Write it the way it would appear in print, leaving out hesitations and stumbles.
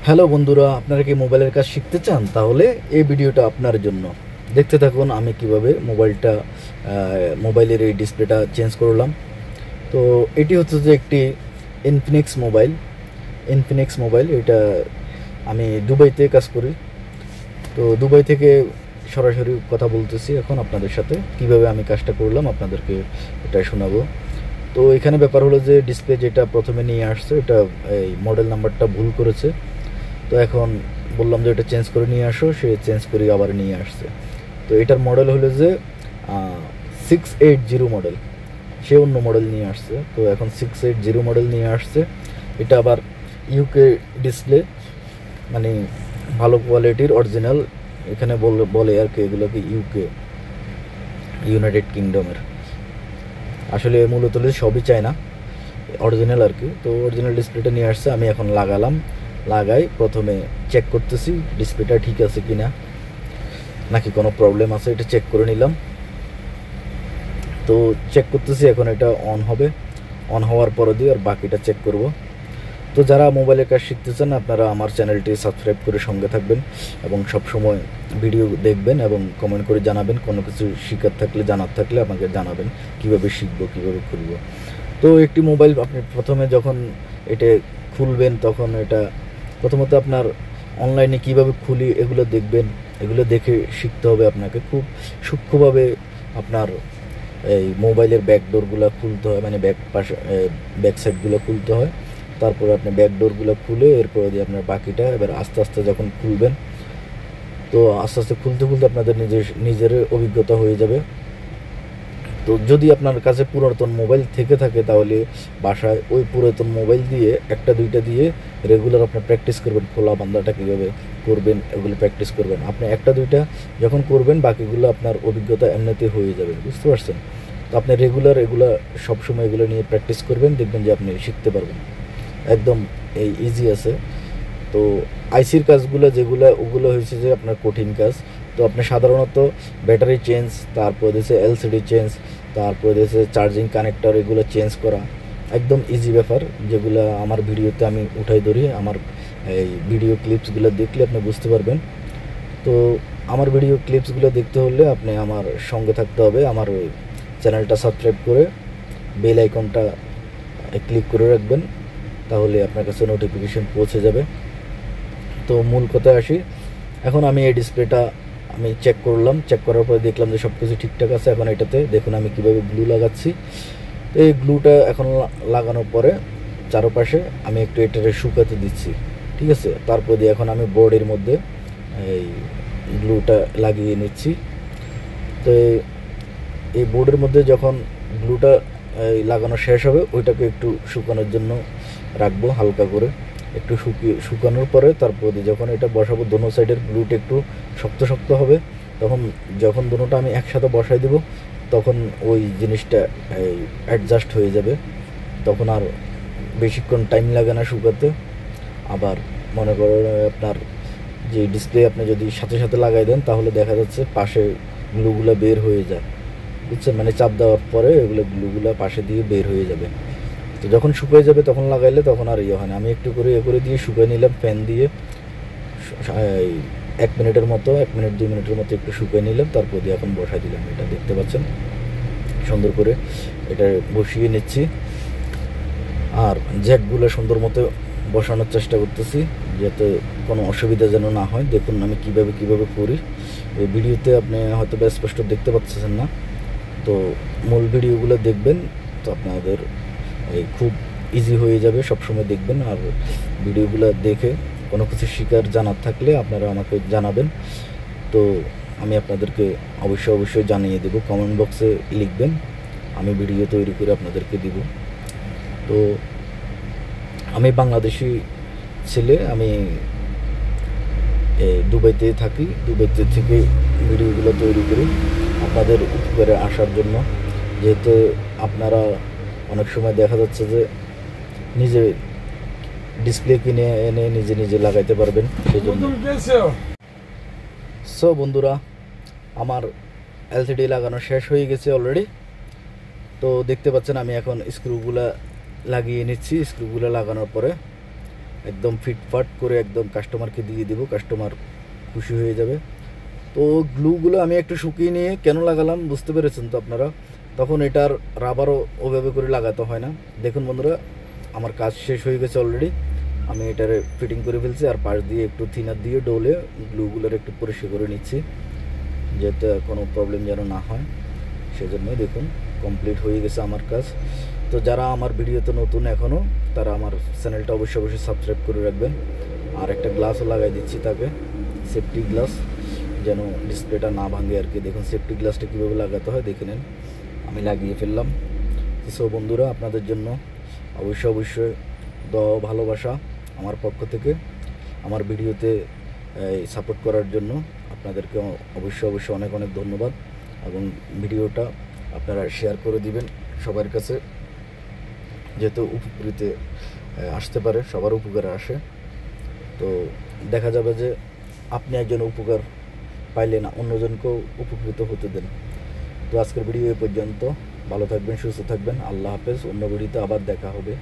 Hello বন্ধুরা, আপনারা কি মোবাইলের কাজ শিখতে চান? তাহলে এই ভিডিওটা আপনার জন্য। দেখতে থাকুন আমি কিভাবে মোবাইলের এই ডিসপ্লেটা চেঞ্জ করলাম। তো এটি হচ্ছে যে একটি ইনফিনিক্স মোবাইল। এটা আমি দুবাইতে কাজ করি। তো দুবাই থেকে সরাসরি কথা বলতেছি এখন আপনাদের সাথে। কিভাবে আমি কাজটা করলাম আপনাদেরকে এটা শোনাবো। তো এখানে ব্যাপার হলো যে ডিসপ্লে যেটা প্রথমে নিয়ে আসছে এটা এই মডেল নাম্বারটা ভুল করেছে। তো এখন বললাম যে এটা চেঞ্জ করে নিয়ে আসো, সে চেঞ্জ করে আবার নিয়ে আসছে। তো এটার মডেল হলো যে 680 মডেল, সে অন্য মডেল নিয়ে আসছে। তো এখন 680 মডেল নিয়ে আসছে। এটা আবার ইউকে ডিসপ্লে, মানে ভালো কোয়ালিটির অরিজিনাল। এখানে বলে আর কি এগুলোকে ইউনাইটেড কিংডমের। আসলে মূলত সবই চায় না, অরিজিনাল আর কি। তো অরিজিনাল ডিসপ্লেটা নিয়ে আসছে, আমি এখন লাগাই প্রথমে চেক করতেছি ডিসপ্লেটা ঠিক আছে কিনা, নাকি কোনো প্রবলেম আছে এটা চেক করে নিলাম। তো চেক করতেছি, এখন এটা অন হওয়ার পরে দিয়ে আর বাকিটা চেক করব। তো যারা মোবাইলের কাজ শিখতে চান আপনারা আমার চ্যানেলটি সাবস্ক্রাইব করে সঙ্গে থাকবেন এবং সবসময় ভিডিও দেখবেন এবং কমেন্ট করে জানাবেন। কোনো কিছু জানার থাকলে আমাকে জানাবেন, কিভাবে শিখবো, কিভাবে খুলবো। তো একটি মোবাইল আপনি প্রথমে যখন এটা খুলবেন তখন এটা প্রথমত আপনার অনলাইনে কিভাবে খুলি এগুলো দেখবেন। এগুলো দেখে শিখতে হবে আপনাকে। খুব সূক্ষ্মভাবে আপনার এই মোবাইলের ব্যাকডোরগুলো খুলতে হয়, মানে ব্যাক সাইডগুলো খুলতে হয়। তারপরে আপনি ব্যাকডোরগুলো খুলে এরপরে দিয়ে আপনার বাকিটা এবার আস্তে আস্তে যখন খুলবেন, তো আস্তে আস্তে খুলতে আপনাদের নিজের অভিজ্ঞতা হয়ে যাবে। তো যদি আপনার কাছে পুরাতন মোবাইল থেকে থাকে তাহলে বাসায় ওই পুরাতন মোবাইল দিয়ে একটা দুইটা দিয়ে রেগুলার আপনি প্র্যাকটিস করবেন। খোলা বান্দাটা কীভাবে করবেন এগুলো প্র্যাকটিস করবেন। আপনি একটা দুইটা যখন করবেন বাকিগুলো আপনার অভিজ্ঞতা এমনিতে হয়ে যাবে, বুঝতে পারছেন? তো আপনি রেগুলার এগুলো সবসময় এগুলো নিয়ে প্র্যাকটিস করবেন, দেখবেন যে আপনি শিখতে পারবেন। একদম এই ইজি আছে। তো আইসির কাজগুলো ওগুলো হয়েছে যে আপনার কঠিন কাজ। তো আপনি সাধারণত ব্যাটারি চেঞ্জ, তারপর দিয়েছে এলসিডি চেঞ্জ, তারপর দিয়েছে চার্জিং কানেক্টর, এগুলো চেঞ্জ করা একদম ইজি ব্যাপার, যেগুলো আমার ভিডিওতে আমি উঠাই ধরি। আমার এই ভিডিও ক্লিপসগুলো দেখলে আপনি বুঝতে পারবেন। তো আমার ভিডিও ক্লিপসগুলো দেখতে হলে আপনি আমার সঙ্গে থাকতে হবে। আমার ওই চ্যানেলটা সাবস্ক্রাইব করে বেল আইকনটা ক্লিক করে রাখবেন, তাহলে আপনার কাছে নোটিফিকেশন পৌঁছে যাবে। তো মূল কথায় আসি। এখন আমি এই ডিসপ্লেটা আমি চেক করলাম, চেক করার পরে দেখলাম যে সব কিছু ঠিকঠাক আছে। এখন এটাতে দেখুন আমি কিভাবে গ্লু লাগাচ্ছি। তো এই গ্লুটা এখন লাগানোর পরে চারপাশে আমি একটু এটারে শুকাতে দিচ্ছি, ঠিক আছে? তারপর দিয়ে এখন আমি বোর্ডের মধ্যে এই গ্লুটা লাগিয়ে নিচ্ছি। তো এই বোর্ডের মধ্যে যখন গ্লুটা লাগানো শেষ হবে ওইটাকে একটু শুকানোর জন্য রাখবো হালকা করে। একটু শুকানোর পরে তারপর যখন এটা বসাবো দোনো সাইডের গ্লুটা একটু শক্ত হবে, তখন যখন দোনোটা আমি একসাথে বসাই দেব তখন ওই জিনিসটা অ্যাডজাস্ট হয়ে যাবে। তখন আর বেশিক্ষণ টাইম লাগে না শুকাতে। আবার মনে করেন আপনার যে ডিসপ্লে আপনি যদি সাথে লাগাই দেন তাহলে দেখা যাচ্ছে পাশে গ্লুগুলো বের হয়ে যায়, বুঝছেন? মানে চাপ দেওয়ার পরে গ্লুগুলো পাশে দিয়ে বের হয়ে যাবে। তো যখন শুকিয়ে যাবে তখন লাগাইলে তখন আর হয় না। আমি একটু করে করে দিয়ে শুকিয়ে নিলাম ফ্যান দিয়ে 1 মিনিট 2 মিনিটের মতো একটু শুকিয়ে নিলাম। তারপর দিয়ে এখন বসাই দিলাম। এটা দেখতে পাচ্ছেন সুন্দর করে এটা বসিয়ে নিচ্ছি। আর জ্যাকগুলো সুন্দর মতো বসানোর চেষ্টা করতেছি যাতে কোনো অসুবিধা যেন না হয়। দেখুন আমি কিভাবে করি। এই ভিডিওতে আপনি হয়তো স্পষ্ট দেখতে পাচ্ছেন না, তো মূল ভিডিওগুলো দেখবেন, তো আপনাদের এই খুব ইজি হয়ে যাবে। সবসময় দেখবেন আর ভিডিওগুলো দেখে কোনো কিছু জানার থাকলে আপনারা আমাকে জানাবেন। তো আমি আপনাদেরকে অবশ্যই জানিয়ে দেব। কমেন্ট বক্সে লিখবেন, আমি ভিডিও তৈরি করে আপনাদেরকে দিব। তো আমি বাংলাদেশি ছেলে, আমি দুবাইতে থাকি। দুবাইতে থেকে ভিডিওগুলো তৈরি করি আপনাদের উপকারে আসার জন্য। যেহেতু আপনারা অনেক সময় দেখা যাচ্ছে যে নিজে ডিসপ্লে কিনে এনে নিজে লাগাইতে পারবেন, সেই জন্য। সো বন্ধুরা, আমার এলসিডি লাগানো শেষ হয়ে গেছে অলরেডি। তো দেখতে পাচ্ছেন আমি এখন স্ক্রুগুলা লাগিয়ে নিচ্ছি। স্ক্রুগুলো লাগানোর পরে একদম ফিটফাট করে একদম কাস্টমারকে দিয়ে দেবো, কাস্টমার খুশি হয়ে যাবে। তো গ্লুগুলো আমি একটু শুকিয়ে নিয়ে কেন লাগালাম বুঝতে পেরেছেন তো আপনারা। তখন এটার রাবারও ওভাবে করে লাগাতে হয় না। দেখুন বন্ধুরা, আমার কাজ শেষ হয়ে গেছে অলরেডি। আমি এটারে ফিটিং করে ফেলছি, আর পাশ দিয়ে একটু থিনার দিয়ে ডোলে গ্লুগুলোর একটু পরিষ্কার করে নিচ্ছি, যাতে কোনো প্রবলেম যেন না হয়, সেজন্য দেখুন কমপ্লিট হয়ে গেছে আমার কাজ। তো যারা আমার ভিডিওতে নতুন এখনও, তারা আমার চ্যানেলটা অবশ্যই সাবস্ক্রাইব করে রাখবেন। আর একটা গ্লাসও লাগাই দিচ্ছি তাকে, সেফটি গ্লাস, যেন ডিসপ্লেটা না ভাঙে আর কি। দেখুন সেফটি গ্লাসটা কীভাবে লাগাতে হয় দেখে নেন, আমি লাগিয়ে ফেললাম। সো বন্ধুরা, আপনাদের জন্য অবশ্যই দোয়া ভালোবাসা আমার পক্ষ থেকে, আমার ভিডিওতে সাপোর্ট করার জন্য আপনাদেরকে অবশ্যই অনেক ধন্যবাদ। এবং ভিডিওটা আপনারা শেয়ার করে দিবেন সবার কাছে, যেহেতু উপকৃতে আসতে পারে, সবার উপকারে আসে। তো দেখা যাবে যে আপনি একজন উপকার পাইলে না অন্যজনকেও উপকৃত হতে দেন। তো আজকের ভিডিও এ পর্যন্ত। ভালো থাকবেন, সুস্থ থাকবেন। আল্লাহ হাফেজ। অন্য ভিডিওতে আবার দেখা হবে।